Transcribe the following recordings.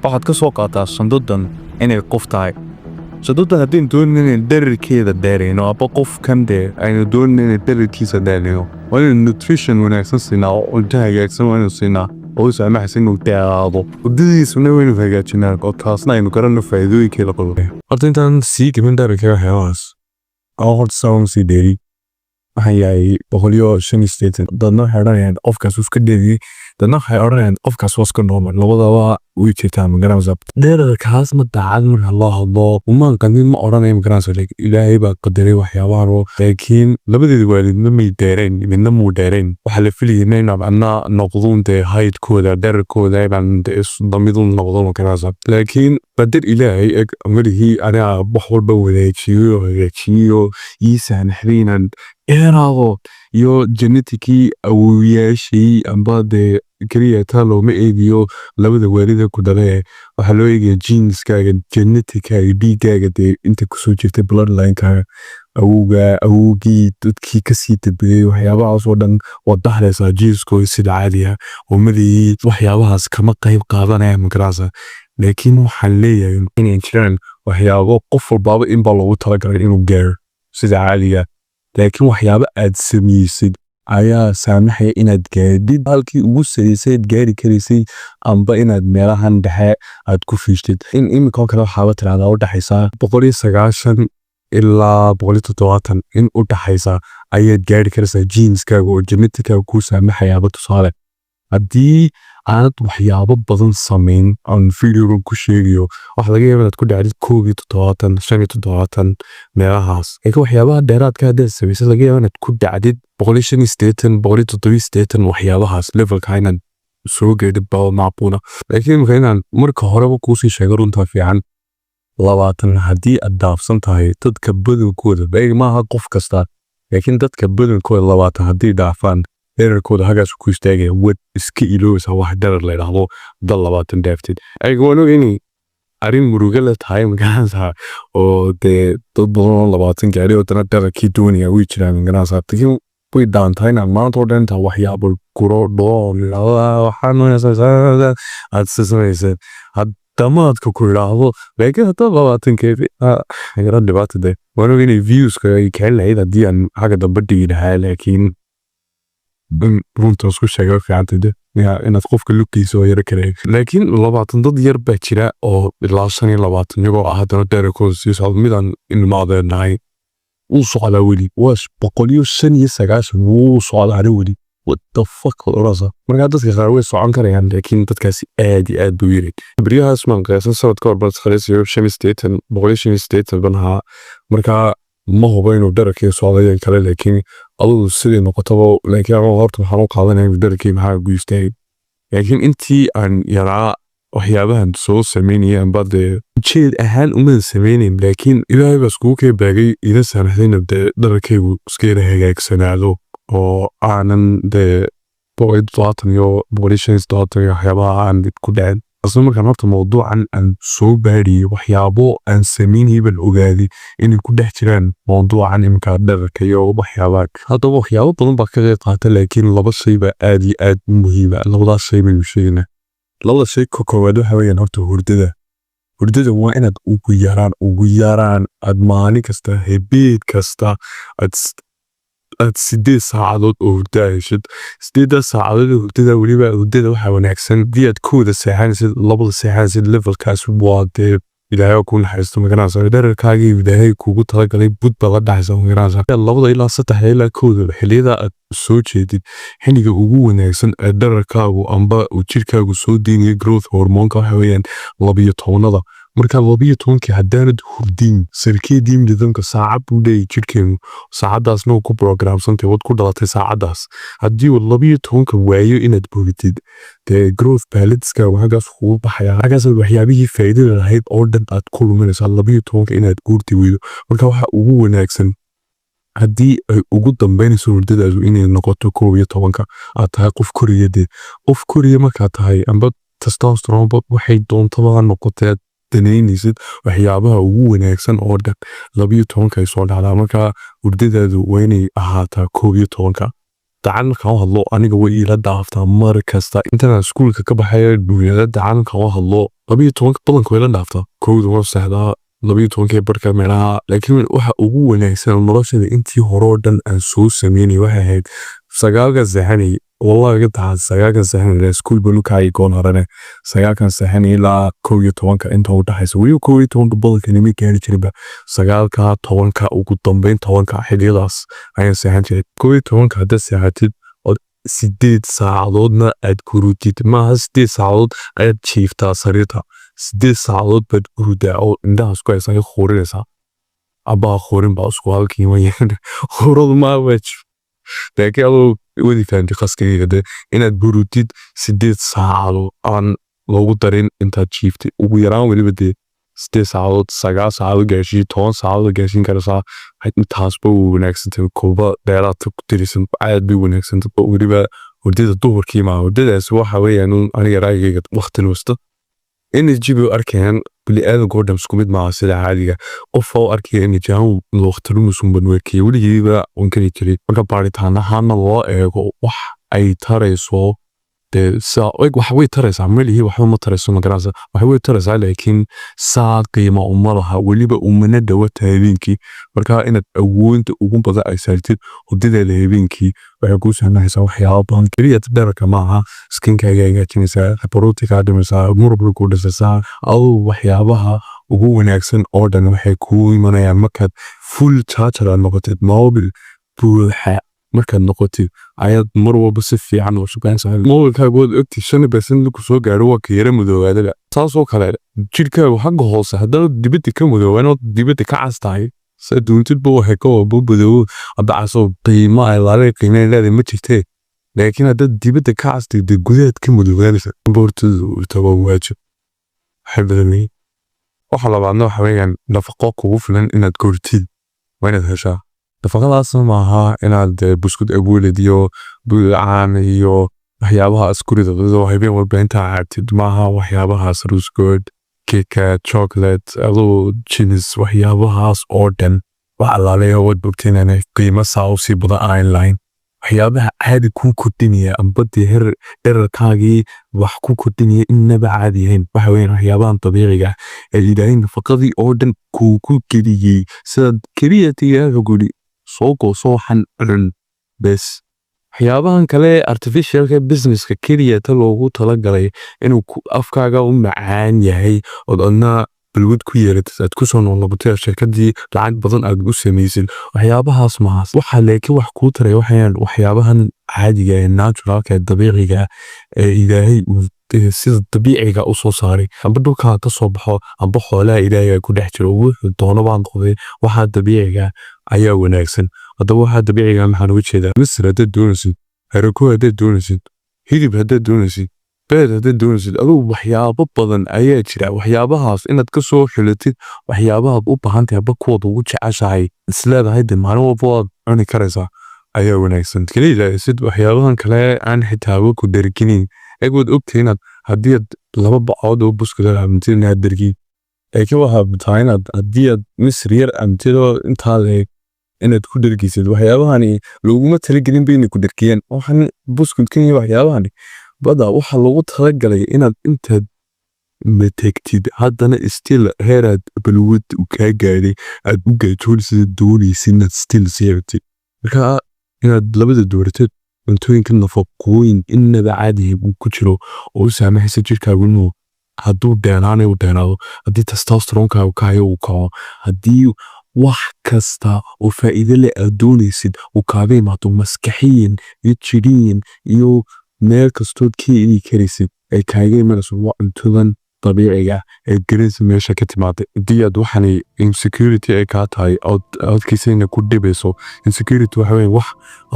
waxaad ka soo qaataa sanduuqdan inay qof tahay sanduuqdan haddii doonayno in dhererkeeda dheerayno aba qofkan dee aynu doonayno in dhererkiisa dheerayno waa inuu nutrition wanaagsan siinaa oo cunto hagaagsan waa inuu siinaa oo u saamaxaysa inuu dheeraado waddadiisuna waynu hagaajinaa oo taasna aynu garanno faa'iidooyinkeeda qodobay horta intaan sii gaban dhererkeeda waxyaabahaas horta saan sii dheeri waxaan yahay 185 dadna waxay odhanayaan qofkaas wuu iska dheeriyey dadna waxay odhanayaan qofkaas waa iska normal labadaba way jirtaan magaranaysa dhererkaas ma daacad marka loo hadlo umaan qandin ma odhanaya magaranaysa ilaahay baa qadaray waxyaabahan laakiin labadeeda waalidna may dheerayn midna muu dheerayn waxaa la filayay inaan adna noqdun dee haydkooda dhererkooda inaan damidun noqdo magaranaysa laakiin qadar ilaahay eg marihii aniga wax walba wadaajiyo hagaajiyo ii saanaxday inaan dheeraado iyo geneticii awoowayaashii amba dee keliya taa looma eegiyo labada waalida ku dhale waxaa loo eegaya geneskaga geneticaaga dhiigaaga dee inta kusoo jirtay bloodlinekaaga awowgii dadkii kasii dambeeyey waxyaabahaas oo dhan waad dhaxlaysaa jiiskooda sida caadiya oo madii waxyaabahaas kama qayb qaadanaya magarasa laakiin waxaan leeyahay inay jiraan waxyaabo qof walbaaba inbaa loogu talagalay inuu gaaro sida caadiga laakiin waxyaabo aad samaysid ayaa saamaxaya inaad gaadhid halkii ugu sareysayd gaari karaysay amba inaad meelahan dhexe aad ku fiishtid in imika kale waxaaba tirahdaa u dhaxaysaa 190 ilaa 170 in u dhaxaysa ayaad gaari karaysaa jeanskaaga oo geneticaaga kuu saamaxayaaba tusaale haddii aanad waxyaabo badan samayn aan videogan ku sheegayo waxa laga yaaba inaad ku dhacdid 170 meelahaas laakiin waxyaabaha dheeraadka haddaad samaysad laga yaaba inaad ku dhacdid 187 waxyaabahaas levelka inaad soo gaadhid baa macquula laakiin imika inaan marka horeba kuusii sheego runtaa fiican 20 haddii aad dhaafsan tahay dadka badankooda beeg maaha qof kasta laakiin dadka badankooda 20 haddii dhaafaan dhererkooda hagaas ku istaagaya wad iska iloobaysa wax dherer la yidhaahdo dal 20 dhaaftid ayaga waan og inay arrin muruga la tahay magaranaysa oo dee dad badan oo 20 gaadhay oo dana dhererkii doonaya way jiraan magaranaysa laakiin way dhaantahay inaan maanta oo dhan intaa waxyaabo guro dhoon waxaan aad samaysan haddamaadka ku idhaahdo laakiin hadda 20keedi yara dhibaata dee waan og inay viewska ay kicin lahayd haddii aan xagga dambe dhigi lahaa laakiin runta isku sheega fiicantay inaad qofka lugtiisa oo yara kale laakiin 20 dad yar baa jira oo ilaa 25 iyagoo ah haddana dhererkooda sii socda midaan ilmaadeenahay wuu socdaa weli waa 195 wuu socdaa weli what the fuck orasa markaa dadka qaar way socon karayaan laakiin dadkaasi aad iyo aad buu yiri briyahaas maan qiyaasan sanad ka hor bad khaleesiyo 185 banaha markaa ma hubo inuu dhererkii socday kale laakiin adigu sidii noqotaba laakiin anigu horta waxaan u qaadanaya inuu dhererkii maxaa ugu istaagay laakiin intii aan yaraa waxyaabahan soo samaynaya amba dee ujeed ahaan umaan samaynayn laakiin ilaahay baa iskugu kee baagay ina saamaxdayna dee dhererkaygu iska yara hagaagsanaado oo aanan dee 170 iyo 175 waxyaabaha aan ku dhacin asla markaan horta mawduucan aan soo baadhiyey waxyaabo aan samaynayay baan ogaaday inay ku dhex jiraan mawduucan iminka dhererka iyo waxyaabaha haddaba waxyaabo badan baa ka qayb qaata laakiin laba shay baa aad iyo aad u muhiima labadaas shay baynu sheegnaa labada shay ka koowaad waxa weeyaan horta hurdada waa inaad ugu yaraan aad maalin kasta habeen kasta aad 8 saacadood oo hurda heshid 8 saacadood oo hurdada weliba hurdada waxaa wanaagsan haddii aad kooda seexanaysid labada seexanaysid levelkaas waa dee ilaahay ku naxariisto magaranaysa dhererkaagii ilaahay kugu talagalay bud baa la dhaxaysa magaranaysa labada ilaa 3 ilaa kooda xilliyada aad soo jeedid xilliga ugu wanaagsan ee dhererkaagu amba uu jirkaagu soo deynayo growth hormoonka waxa weeyaan 12 marka 12 haddaanad hurdin sarkeedii middanka saacad buu leeyahay jirkeenu saacadaasna uu ku programsantay wad ku dhalatay saacadaas haddii uu 12 waayo inaad boogtid dee growth paletska waxaas kugu baxaya hagaas waxyaabihii faa'iidada lahayd oo dhan aad ku luminaysaa 12 inaad guurti weydo marka waxa ugu wanaagsan haddii ay ugu dambeynayso hurdadaadu inay noqoto 12 aad tahay qof koriya markaa tahay amba testosterone waxay doontaba noqotay danaynaysid waxyaabaha ugu wanaagsan oo dhan 12 ay soo dhacdaa marka hurdadaadu waa inay ahaataa 12 dacan markaan hadlo aniga way ila dhaaftaa mar kasta intaan iskuulka ka baxay duunyada dacan markaan hadlo 12 badanku way la dhaaftaa kowda waa saxdaa 12 barka meelaha laakiin waxa ugu wanaagsan noloshada intii hore oo dhan aan soo sameynay waxay ahayd sagaalka saxanay wallahi gataa sagaalka saxanay school balukaay goon horane sagaalka saxanay ilaa 12 inta u dhaxaysa wali 12 badanka nimi gaari jiray sagaalka 10 ugu dambeyn 10 xillidaas ayaan saxan jiray 12 hadda saxatid 8 saacadoodna aad kurutid maaha 8 saacadood ayaad jiiftaa sariirta 8 saacadood baad kurudaa oo indhaha isku haysan khoorinaysaa abaa khoorin baa isku halkii wayaan khooradu ma waj laakiin adoo wadi fahamtay qaskayga inaad burutid 8 saacadood aan loogu darin intaad jiiftay ugu yaraan weliba 8 saacadood 9 saacadood gaarsiin 10 saacadood gaarsiin karaysaa intaasba wanaagsantahay kooba dheeraad ku tirisan aad bay wanaagsantahay weliba hurdada duhurkii ma hurdadaas waxa weeyaan aniga raayigayga waqti wasta energy bay arkeen bili aad goordam isku mid ma sida caadiga qof oo arkay energy aan waqti lumus banweekay weligiiba on kali jiray marka baaritaan ahaan loo eego wax ay tarayso wax way taraysaa malihi waxba ma tarayso ma garanaysa wax way taraysaa laakiin saa qiimo uma laha weliba umana dhawata habeenkii marka inaad awoodda ugu badan ay saartid hurdada habeenkii waxay ku sahnaysaa waxyaabo badan kaliya dhereka maaha skinkaaga hagaajinaysaa borotika dhimaysaa murabka ku dhisaysaa oo waxyaabaha ugu wanaagsan oo dhan waxay ku imanayaan markaad full charger noqotid mobile buuxa markaad noqotid ayaad mar walba si fiican u shaqaynaysaa mobilkaaga waad ogtay 5% lagu soo gaaro waa ka yara madoobaadaba taasoo kale jirkaagu xagga hoose haddana dibadda ka madoobaan oo dibadda ka castahay saduuntidba waxay ka wabadoo abacasoo qiimo ay laale qiimeeyay ma jirtee laakiin haddaad dibadda ka castay gudaheed ka madoobaanaysa boortadu tago waajib xabadani waxa labaadna waxa weeyaan nafaqo kugu filan inaad kortid waa inaad heshaa nafaqadaas maaha inaad buskud abuulid iyo buucaan iyo waxyaabaha askurida oo habeen walba inta aadtid maaha waxyaabahaas rusgood keeka chocolate adoo chinis waxyaabahaas oo dhan wax alaaleeyo wad bogteen inay qiimo saawsi badan online waxyaabaha caadi ku kordhinaya amba dhererkaagii wax ku kordhinaya inaba caadi yahayn waxa weeyaan waxyaabahan dabiiciga ee ilaahay nafaqadii oo dhan ku geliyey sida keliya tiyaga guri soo gooso waxaan cun bes waxyaabahan kale artificialka businesska keliya ta loogu talagalay inuu afkaaga u macaan yahay oo adna balwad ku yeelatid aad ku soo noolabatay shirkadii lacag badan aad u samaysid waxyaabahaas maas waxa leeyahay wax ku taray waxyaabahan caadiga ee naturalka ee dabiiciga ee ilaahay sida dabiiciga u soo saaray amba dhulka ka soo baxo amba xoolaha ilaahay ku dhex jiro wuxuu doono baan qoday waxa dabiiciga ayaa wanaagsan haddaba waxa dabiiciga maxaan uga jeedaa misir haddaad doonaysid harako haddaad doonaysid hilib haddaad doonaysid beed haddaad doonaysid aduu waxyaabo badan ayaa jira waxyaabahaas inaad ka soo xilatid waxyaabahaad u baahantahay aba kuwaad ugu jeceshahay isleedahay de maalin walba waad cuni karaysaa ayaa wanaagsan keliya sid waxyaabahan kale aan xitaabo ku dherginin egood ogtay inaad haddii aad 2 bacood oo buskada amtid inaad dhergin laakiin waxaa tahay inaad haddii aad misir yar amtido intaa leeg inaad ku dhergisid waxyaabahani laguma talagelin bay inay ku dhergiyaan waxaan buskudkan iyo waxyaabahani bada waxa lagu talagalay inaad intaad mategtid haddana still heeraad balwad u kaa gaadhay aad u gaajoolisida doonaysid inaad still siirtid marka inaad labada dooratid cuntooyinka nafaqooyin inaba caadi uu ku jiro oo u saamaxaysa jirkaagu inuu hadduu dheeraado haddii testosteronka kaayo uu kaco haddii wax kasta oo faa'iido leh aad doonaysid uu kaaga imaado maskaxiyan iyo jiriyan iyo meel kastood ka heli karaysid ay kaaga imanayso waa cuntadan dabiiciga ee garanaysa meesha ka timaaday haddii aad waxani insecurity ay kaa tahay adkiisayna ku dhibayso insecurity waxa weeye wax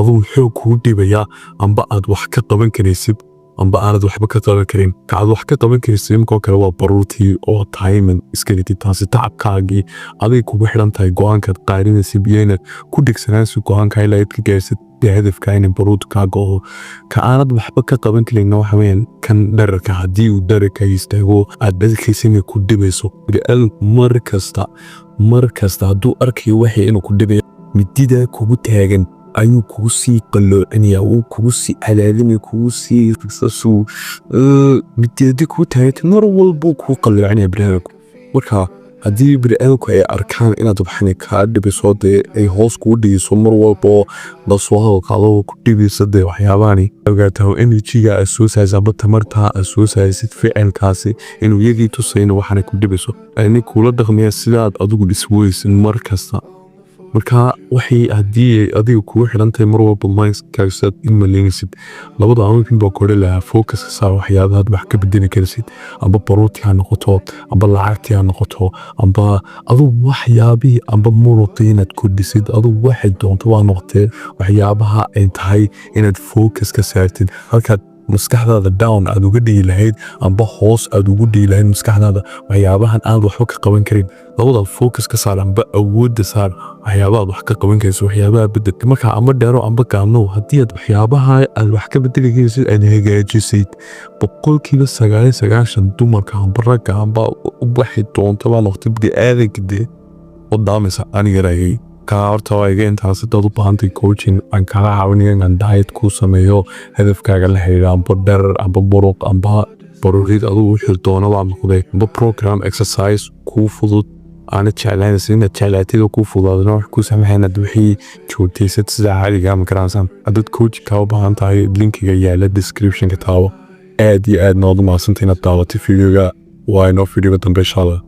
aduu xoog kuu dhibaya amba aad wax ka qaban karaysid amba aanad waxba ka qaban karin kaad wax ka qaban karaysid imkoo kale waa baruurtii oo timing iskeliti taasi tacabkaagii aday kugu xidhan tahay go-aankaad qaarinaysid iyo inaad ku dhegsanaysid go-aanka ilaa aad ka gaarsid hadafka in baruurtkaaga oo ka aanad waxba ka qaban karayna waxa weeyaan kan dhererka haddii uu dhererka istaago aad badalkiisana ku dhibayso bini'aadamku mar kasta hadduu arkayo waxay inuu ku dhibayo midida kugu taagan ayuu kugu sii qaloocinaya, uu kugu sii cadaadinaya, kugu sii risasu mideedi kuu taagantay mar walbuu kuu qaloocinaya bini'aadamku. marka haddii bini'aadamku ay arkaan inaad waxani kaa dhibiso dee ay hoos kuu dhigiso mar walbo lasoo hadalkaadoo ku dhibiso dee waxyaabahani ogaataa energy-ga aad soo saaraysid amba tamartaa aad soo saaraysid ficilkaasi inuu iyagii tusayno waxaana ku dhibiso ani kuula dhaqmaya sidaad adigu dhisweysid mar kasta. marka waxay haddii adiga kugu xidhantahay mar walba mindskaasaad imalinaysid labada amoodin baa kore lahaa focuska saar waxyaabahaad wax ka bedeli karsid amba baruurtii ha noqoto amba lacagtii ha noqoto amba adugu waxyaabihii amba muruqii inaad kordhisid adugu waxay doonto waa noqotee waxyaabaha ay tahay inaad focus ka saartid halkaad maskaxdaada down aad uga dhigi lahayd amba hoos aad ugu dhigi lahayd maskaxdaada waxyaabahan aad waxba ka qaban karin labada focus ka saar amba awoodda saar waxyaabaha wax ka qaban karaysid waxyaabaha bedel marka amba dheero amba gaabno haddii aad waxyaabaha aad wax ka bedeli karaysid aad hagaajisid 99% dumarka amba ragga amba waxay doonto baa noqotay bini'aadanka dee wadaamaysa aniga raayay kaa horta waa iga intaas dad u baahantay coaching aan kala caawinayo inaan diet ku sameeyo hadafkaaga la xiriira amba dherer amba muruq amba baruurid adigu wixii doono baa noqday amba program exercise kuu fudud aana jeclaanaysa inaad jeclaatida kuu fududaadana wax kuu samaxay inaad wixii joogtaysad sida caadiga ama garanaysan haddaad coaching kaa u baahan tahay linkiga yaala descriptionka taabo aad iyo aad nood u mahadsantahay inaad daawatay videoga waa inoo videoga dambe insha allah.